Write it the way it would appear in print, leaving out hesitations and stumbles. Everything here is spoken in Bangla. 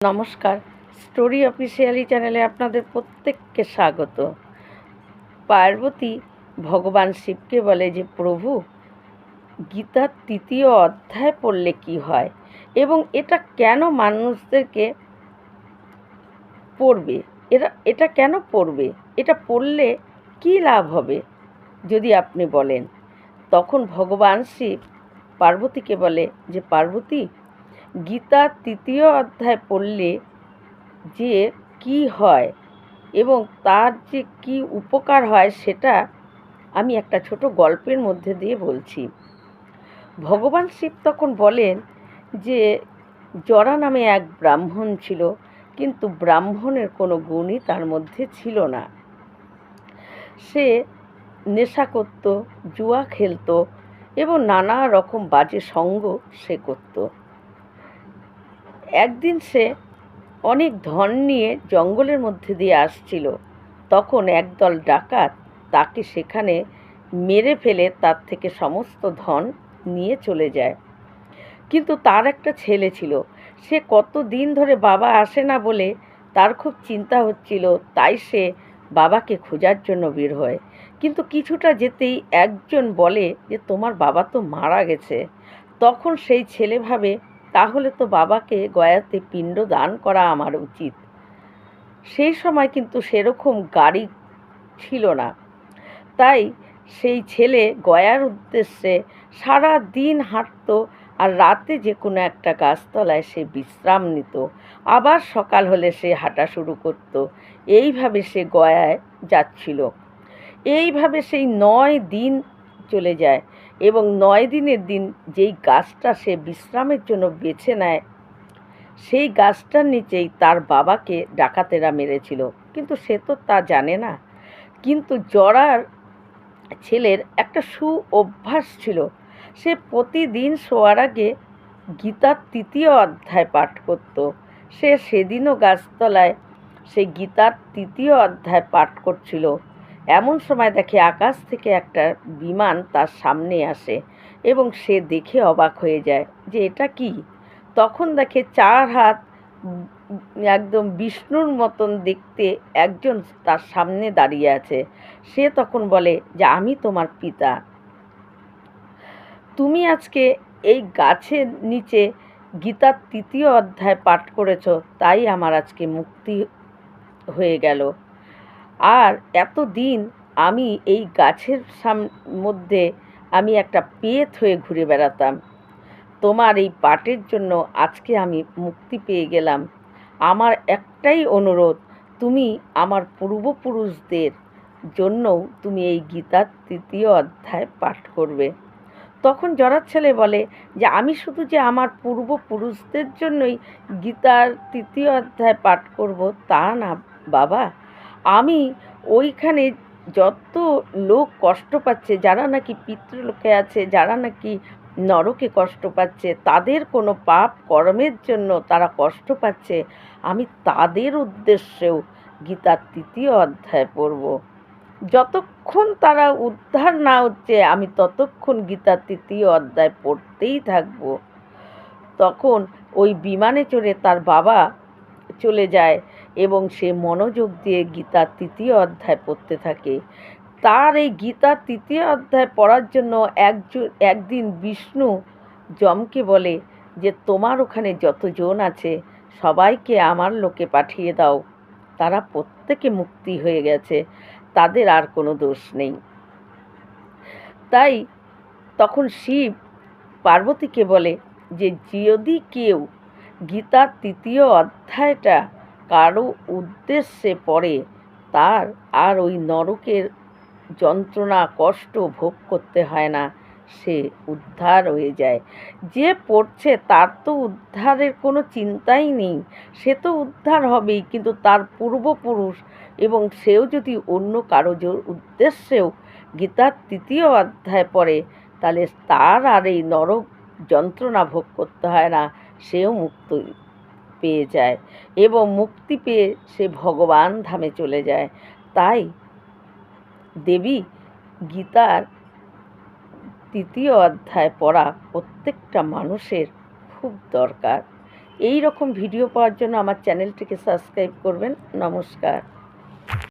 নমস্কার, স্টোরি অফিসিয়ালি চ্যানেলে আপনাদের প্রত্যেককে স্বাগত। পার্বতী ভগবান শিবকে বলে যে প্রভু, গীতার ৩য় অধ্যায় পড়লে কি হয় এবং এটা কেন মানুষদেরকে পড়বে, এটা কেন পড়বে, এটা পড়লে কি লাভ হবে যদি আপনি বলেন। তখন ভগবান শিব পার্বতীকে বলে যে পার্বতী, গীতার ৩য় অধ্যায় পড়লে যে কি হয় এবং তার যে কি উপকার হয় সেটা আমি একটা ছোট গল্পের মধ্যে দিয়ে বলছি। ভগবান শিব তখন বলেন যে জরা নামে এক ব্রাহ্মণ ছিল, কিন্তু ব্রাহ্মণের কোনো গুণই তার মধ্যে ছিল না। সে নেশা করত, জুয়া খেলত এবং নানা রকম বাজে সঙ্গ সে করত। একদিন সে অনেক ধন নিয়ে জঙ্গলের মধ্যে দিয়ে আসছিল। তখন একদল ডাকাত তাকে সেখানে মেরে ফেলে তার থেকে সমস্ত ধন নিয়ে চলে যায়। কিন্তু তার একটা ছেলে ছিল, সে কত দিন ধরে বাবা আসে না বলে তার খুব চিন্তা হচ্ছিল। তাই সে বাবাকে খোঁজার জন্য বের হয়। কিন্তু কিছুটা যেতেই একজন বলে যে তোমার বাবা তো মারা গেছে। তখন সেই ছেলে ভাবে তাহলে তো বাবাকে গয়াতে পিণ্ড দান করা আমার উচিত। সেই সময় কিন্তু সেরকম গাড়ি ছিল না। তাই সেই ছেলে গয়ার উদ্দেশ্যে সারা দিন হাঁটত আর রাতে যে কোনো একটা গাছতলায় সে বিশ্রাম নিত। আবার সকাল হলে সে হাঁটা শুরু করত। এইভাবে সে গয়ায় যাচ্ছিল। এইভাবে সেই ৯ দিন চলে যায় এবং ৯ দিনের দিন যেই গাছটা সে বিশ্রামের জন্য বেছে নেয়, সেই গাছটার নিচেই তার বাবাকে ডাকাতেরা মেরেছিল। কিন্তু সে তো তা জানে না। কিন্তু জরার ছেলের একটা অভ্যাস ছিল, সে প্রতিদিন শোয়ার আগে গীতার ৩য় অধ্যায় পাঠ করত। সে সেদিনও গাছতলায় সেই গীতার ৩য় অধ্যায় পাঠ করছিল। এমন সময় দেখে আকাশ থেকে একটা বিমান তার সামনে আসে এবং সে দেখে অবাক হয়ে যায় যে এটা কি। তখন দেখে ৪ হাত একদম বিষ্ণুর মতন দেখতে একজন তার সামনে দাঁড়িয়ে আছে। সে তখন বলে যে আমি তোমার পিতা, তুমি আজকে এই গাছের নিচে গীতার ৩য় অধ্যায় পাঠ করেছ, তাই আমার আজকে মুক্তি হয়ে গেল। আর এতদিন আমি এই গাছের মধ্যে আমি একটা পেত হয়ে ঘুরে বেড়াতাম। তোমার এই পাঠের জন্য আজকে আমি মুক্তি পেয়ে গেলাম। আমার একটাই অনুরোধ, তুমি আমার পূর্বপুরুষদের জন্যও তুমি এই গীতার ৩য় অধ্যায় পাঠ করবে। তখন জরার ছেলে বলে যে আমি শুধু যে আমার পূর্বপুরুষদের জন্যই গীতার ৩য় অধ্যায় পাঠ করব তা না বাবা, আমি ওইখানে যত লোক কষ্ট পাচ্ছে, যারা নাকি পিতৃলোকে আছে, যারা নাকি নরকে কষ্ট পাচ্ছে, তাদের কোনো পাপ কর্মের জন্য তারা কষ্ট পাচ্ছে, আমি তাদের উদ্দেশ্যেও গীতার ৩য় অধ্যায় পড়ব। যতক্ষণ তারা উদ্ধার না হচ্ছে আমি ততক্ষণ গীতার ৩য় অধ্যায় পড়তেই থাকব। তখন ওই বিমানে চড়ে তার বাবা চলে যায় এবং সে মনোযোগ দিয়ে গীতার ৩য় অধ্যায় পড়তে থাকে। তার এই গীতার ৩য় অধ্যায় পড়ার জন্য একদিন বিষ্ণু যমকে বলে যে তোমার ওখানে যতজন আছে সবাইকে আমার লোকে পাঠিয়ে দাও, তারা প্রত্যেকে মুক্তি হয়ে গেছে, তাদের আর কোনো দোষ নেই। তাই তখন শিব পার্বতীকে বলে যে যদি কেউ গীতার ৩য় অধ্যায়টা কারো উদ্দেশ্যে পড়ে, তার আর ওই নরকের যন্ত্রণা কষ্ট ভোগ করতে হয় না, সে উদ্ধার হয়ে যায়। যে পড়ছে তার তো উদ্ধারের কোনো চিন্তাই নেই, সে তো উদ্ধার হবেই, কিন্তু তার পূর্বপুরুষ এবং সেও যদি অন্য কারো উদ্দেশ্যেও গীতার ৩য় অধ্যায় পড়ে, তাহলে তার আর এই নরক যন্ত্রণা ভোগ করতে হয় না, সেও মুক্তি পেয়ে যায় এবং মুক্তি পেয়ে সে ভগবান ধামে চলে যায়। তাই দেবী, গীতার ৩য় অধ্যায় পড়া প্রত্যেকটা মানুষের খুব দরকার। এই রকম ভিডিও পাওয়ার জন্য আমার চ্যানেলটিকে সাবস্ক্রাইব করবেন। নমস্কার।